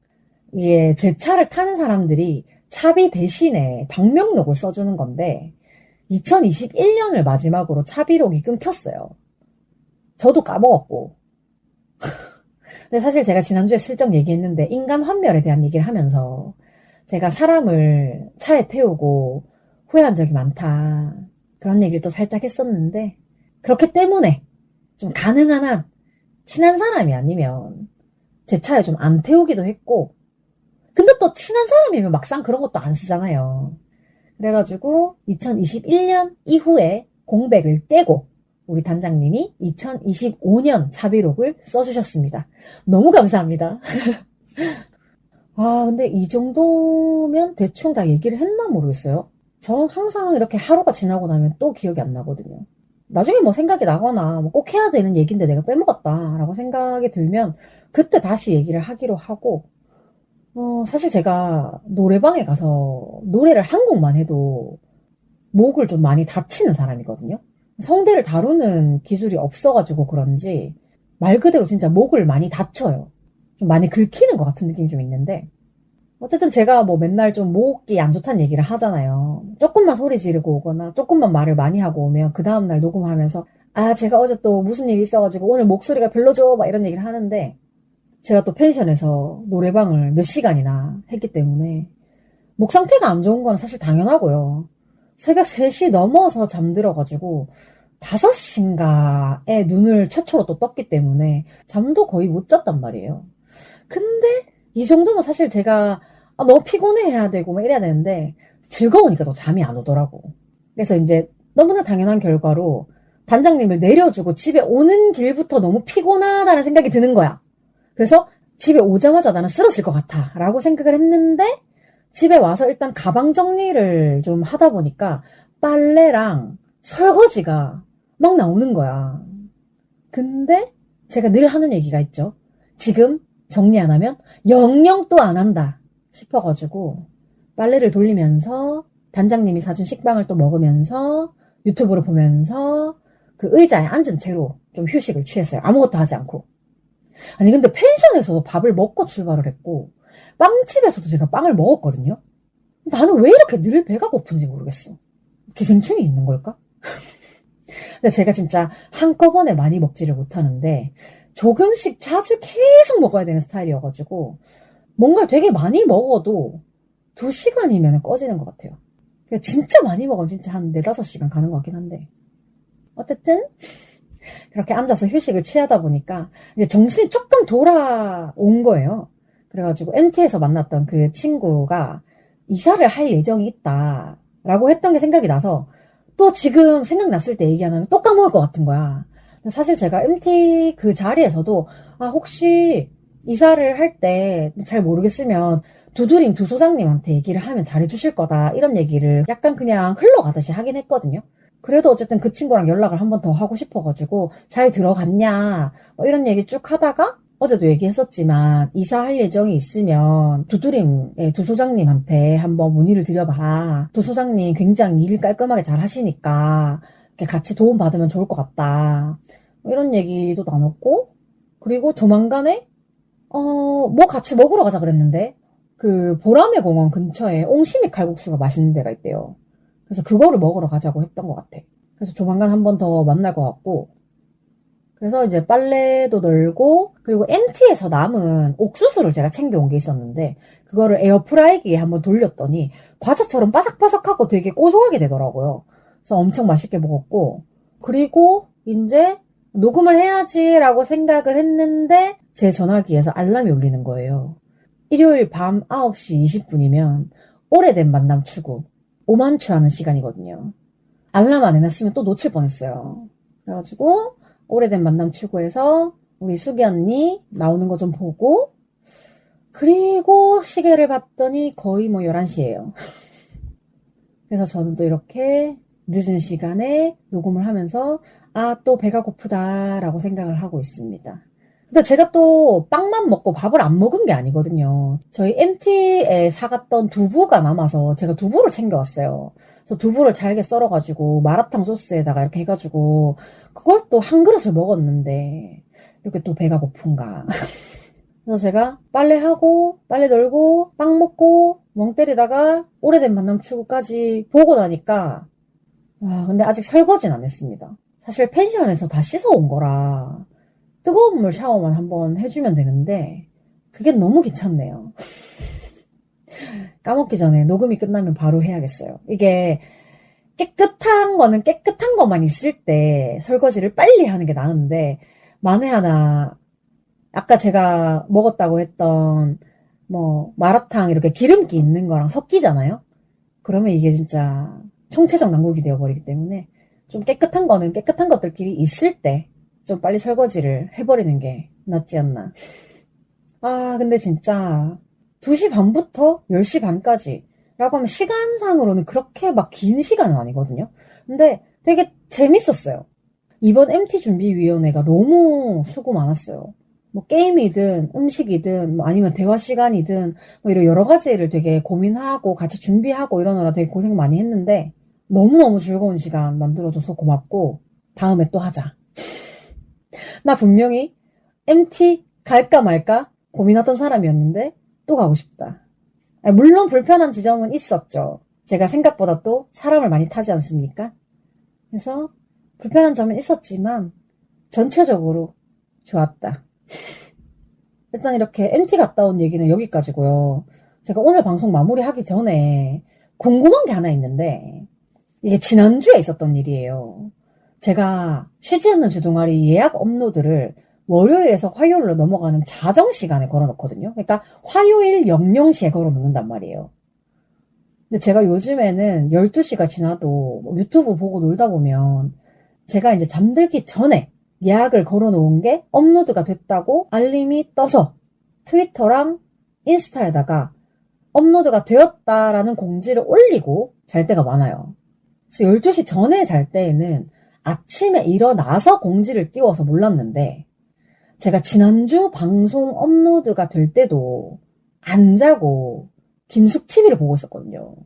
이게 제 차를 타는 사람들이 차비 대신에 방명록을 써주는 건데 2021년을 마지막으로 차비록이 끊겼어요. 저도 까먹었고. 근데 사실 제가 지난주에 슬쩍 얘기했는데 인간 환멸에 대한 얘기를 하면서 제가 사람을 차에 태우고 후회한 적이 많다. 그런 얘기를 또 살짝 했었는데 그렇기 때문에 좀 가능한 한 친한 사람이 아니면 제 차에 좀 안 태우기도 했고 근데 또 친한 사람이면 막상 그런 것도 안 쓰잖아요. 그래가지고 2021년 이후에 공백을 깨고 우리 단장님이 2025년 차비록을 써주셨습니다. 너무 감사합니다. 아, 근데 이 정도면 대충 다 얘기를 했나 모르겠어요. 전 항상 이렇게 하루가 지나고 나면 또 기억이 안 나거든요. 나중에 뭐 생각이 나거나 뭐꼭 해야 되는 얘기인데 내가 빼먹었다라고 생각이 들면 그때 다시 얘기를 하기로 하고 사실 제가 노래방에 가서 노래를 한 곡만 해도 목을 좀 많이 다치는 사람이거든요. 성대를 다루는 기술이 없어가지고 그런지 말 그대로 진짜 목을 많이 다쳐요. 좀 많이 긁히는 것 같은 느낌이 좀 있는데 어쨌든 제가 뭐 맨날 좀 목이 안 좋다는 얘기를 하잖아요. 조금만 소리 지르고 오거나 조금만 말을 많이 하고 오면 그 다음날 녹음하면서 아 제가 어제 또 무슨 일이 있어가지고 오늘 목소리가 별로죠 막 이런 얘기를 하는데 제가 또 펜션에서 노래방을 몇 시간이나 했기 때문에 목 상태가 안 좋은 건 사실 당연하고요. 새벽 3시 넘어서 잠들어가지고 5시인가에 눈을 최초로 또 떴기 때문에 잠도 거의 못 잤단 말이에요. 근데 이 정도면 사실 제가 너무 피곤해 해야 되고 막 이래야 되는데 즐거우니까 또 잠이 안 오더라고. 그래서 이제 너무나 당연한 결과로 단장님을 내려주고 집에 오는 길부터 너무 피곤하다는 생각이 드는 거야. 그래서 집에 오자마자 나는 쓰러질 것 같아 라고 생각을 했는데 집에 와서 일단 가방 정리를 좀 하다 보니까 빨래랑 설거지가 막 나오는 거야. 근데 제가 늘 하는 얘기가 있죠. 지금 정리 안 하면 영영 또 안 한다 싶어가지고 빨래를 돌리면서 단장님이 사준 식빵을 또 먹으면서 유튜브를 보면서 그 의자에 앉은 채로 좀 휴식을 취했어요. 아무것도 하지 않고. 아니 근데 펜션에서도 밥을 먹고 출발을 했고 빵집에서도 제가 빵을 먹었거든요. 나는 왜 이렇게 늘 배가 고픈지 모르겠어. 기생충이 있는 걸까? 근데 제가 진짜 한꺼번에 많이 먹지를 못하는데 조금씩 자주 계속 먹어야 되는 스타일이어가지고 뭔가를 되게 많이 먹어도 2시간이면 꺼지는 것 같아요. 진짜 많이 먹으면 진짜 한 4, 5시간 가는 것 같긴 한데 어쨌든 그렇게 앉아서 휴식을 취하다 보니까 이제 정신이 조금 돌아온 거예요. 그래가지고 MT에서 만났던 그 친구가 이사를 할 예정이 있다라고 했던 게 생각이 나서 또 지금 생각났을 때 얘기 안 하면 또 까먹을 것 같은 거야. 사실 제가 MT 그 자리에서도 혹시 이사를 할 때 잘 모르겠으면 두드림 두 소장님한테 얘기를 하면 잘해주실 거다 이런 얘기를 약간 그냥 흘러가듯이 하긴 했거든요. 그래도 어쨌든 그 친구랑 연락을 한 번 더 하고 싶어가지고 잘 들어갔냐 뭐 이런 얘기 쭉 하다가 어제도 얘기했었지만 이사할 예정이 있으면 두드림의 두 소장님한테 한번 문의를 드려봐라. 두 소장님 굉장히 일 깔끔하게 잘 하시니까 이렇게 같이 도움받으면 좋을 것 같다. 뭐 이런 얘기도 나눴고 그리고 조만간에 뭐 같이 먹으러 가자 그랬는데 그 보라매 공원 근처에 옹심이 칼국수가 맛있는 데가 있대요. 그래서 그거를 먹으러 가자고 했던 것 같아. 그래서 조만간 한 번 더 만날 것 같고 그래서 이제 빨래도 널고 그리고 MT에서 남은 옥수수를 제가 챙겨온 게 있었는데 그거를 에어프라이기에 한번 돌렸더니 과자처럼 바삭바삭하고 되게 고소하게 되더라고요. 그래서 엄청 맛있게 먹었고 그리고 이제 녹음을 해야지라고 생각을 했는데 제 전화기에서 알람이 울리는 거예요. 일요일 밤 9시 20분이면 오래된 만남 추구 오만추하는 시간이거든요. 알람 안 해놨으면 또 놓칠 뻔했어요. 그래가지고 오래된 만남 추구해서 우리 수기 언니 나오는 거 좀 보고 그리고 시계를 봤더니 거의 뭐 11시예요. 그래서 저는 또 이렇게 늦은 시간에 녹음을 하면서 아, 또 배가 고프다라고 생각을 하고 있습니다. 근데 제가 또 빵만 먹고 밥을 안 먹은 게 아니거든요. 저희 MT에 사갔던 두부가 남아서 제가 두부를 챙겨왔어요. 저 두부를 잘게 썰어가지고 마라탕 소스에다가 이렇게 해가지고 그걸 또 한 그릇을 먹었는데 이렇게 또 배가 고픈가. 그래서 제가 빨래하고 빨래 널고 빵 먹고 멍 때리다가 오래된 만남 추구까지 보고 나니까 근데 아직 설거지는 안 했습니다. 사실 펜션에서 다 씻어온 거라 뜨거운 물 샤워만 한번 해주면 되는데 그게 너무 귀찮네요. 까먹기 전에 녹음이 끝나면 바로 해야겠어요. 이게 깨끗한 거는 깨끗한 것만 있을 때 설거지를 빨리 하는 게 나은데 만에 하나 아까 제가 먹었다고 했던 뭐 마라탕 이렇게 기름기 있는 거랑 섞이잖아요. 그러면 이게 진짜 총체적 난국이 되어버리기 때문에 좀 깨끗한 거는 깨끗한 것들끼리 있을 때 좀 빨리 설거지를 해버리는 게 낫지 않나. 근데 진짜 2시 반부터 10시 반까지 라고 하면 시간상으로는 그렇게 막 긴 시간은 아니거든요. 근데 되게 재밌었어요. 이번 MT준비위원회가 너무 수고 많았어요. 뭐 게임이든 음식이든 뭐 아니면 대화 시간이든 뭐 이런 여러 가지를 되게 고민하고 같이 준비하고 이러느라 되게 고생 많이 했는데 너무너무 즐거운 시간 만들어줘서 고맙고 다음에 또 하자. 나 분명히 MT 갈까 말까 고민하던 사람이었는데 또 가고 싶다. 물론 불편한 지점은 있었죠. 제가 생각보다 또 사람을 많이 타지 않습니까? 그래서 불편한 점은 있었지만 전체적으로 좋았다. 일단 이렇게 MT 갔다 온 얘기는 여기까지고요. 제가 오늘 방송 마무리하기 전에 궁금한 게 하나 있는데 이게 지난주에 있었던 일이에요. 제가 쉬지 않는 주둥아리 예약 업로드를 월요일에서 화요일로 넘어가는 자정 시간에 걸어놓거든요. 그러니까 화요일 00시에 걸어놓는단 말이에요. 근데 제가 요즘에는 12시가 지나도 유튜브 보고 놀다 보면 제가 이제 잠들기 전에 예약을 걸어놓은 게 업로드가 됐다고 알림이 떠서 트위터랑 인스타에다가 업로드가 되었다라는 공지를 올리고 잘 때가 많아요. 그래서 12시 전에 잘 때에는 아침에 일어나서 공지를 띄워서 몰랐는데 제가 지난주 방송 업로드가 될 때도 안 자고 김숙TV를 보고 있었거든요.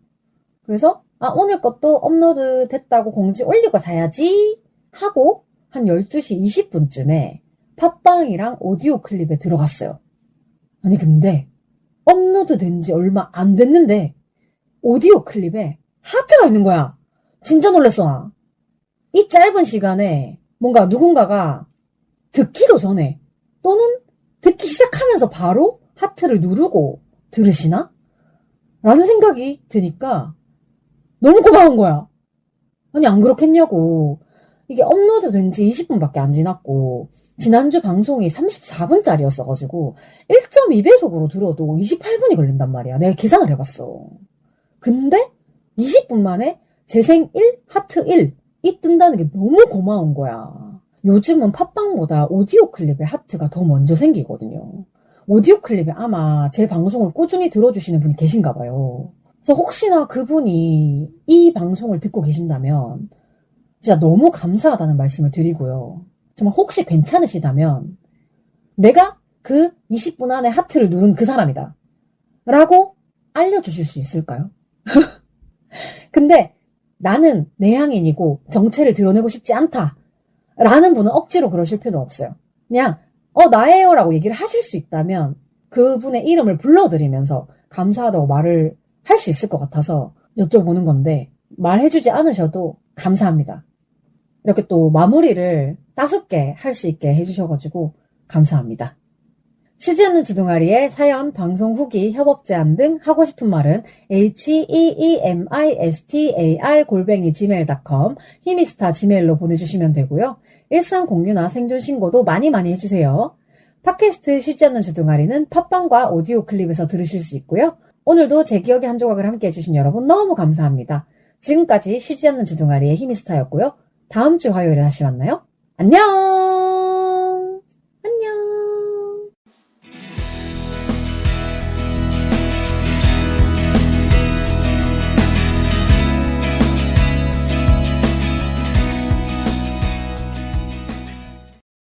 그래서 오늘 것도 업로드 됐다고 공지 올리고 자야지 하고 한 12시 20분쯤에 팟빵이랑 오디오 클립에 들어갔어요. 아니 근데 업로드 된 지 얼마 안 됐는데 오디오 클립에 하트가 있는 거야. 진짜 놀랬어 나. 이 짧은 시간에 뭔가 누군가가 듣기도 전에 또는 듣기 시작하면서 바로 하트를 누르고 들으시나? 라는 생각이 드니까 너무 고마운 거야. 아니 안 그렇겠냐고. 이게 업로드 된 지 20분밖에 안 지났고 지난주 방송이 34분짜리였어가지고 1.2배속으로 들어도 28분이 걸린단 말이야. 내가 계산을 해봤어. 근데 20분 만에 재생 1, 하트 1 이 뜬다는 게 너무 고마운 거야. 요즘은 팟빵보다 오디오 클립에 하트가 더 먼저 생기거든요. 오디오 클립에 아마 제 방송을 꾸준히 들어주시는 분이 계신가 봐요. 그래서 혹시나 그분이 이 방송을 듣고 계신다면 진짜 너무 감사하다는 말씀을 드리고요. 정말 혹시 괜찮으시다면 내가 그 20분 안에 하트를 누른 그 사람이다 라고 알려주실 수 있을까요? 근데 나는 내향인이고 정체를 드러내고 싶지 않다 라는 분은 억지로 그러실 필요 없어요. 그냥 나예요 라고 얘기를 하실 수 있다면 그분의 이름을 불러드리면서 감사하다고 말을 할 수 있을 것 같아서 여쭤보는 건데 말해주지 않으셔도 감사합니다. 이렇게 또 마무리를 따숩게 할 수 있게 해주셔가지고 감사합니다. 쉬지 않는 주둥아리에 사연, 방송 후기, 협업 제안 등 하고 싶은 말은 heemistar@gmail.com 히미스타 gmail로 보내주시면 되고요. 일상 공유나 생존 신고도 많이 해주세요. 팟캐스트 쉬지 않는 주둥아리는 팟빵과 오디오 클립에서 들으실 수 있고요. 오늘도 제 기억의 한 조각을 함께 해주신 여러분 너무 감사합니다. 지금까지 쉬지 않는 주둥아리의 히미스타였고요. 다음 주 화요일에 다시 만나요. 안녕!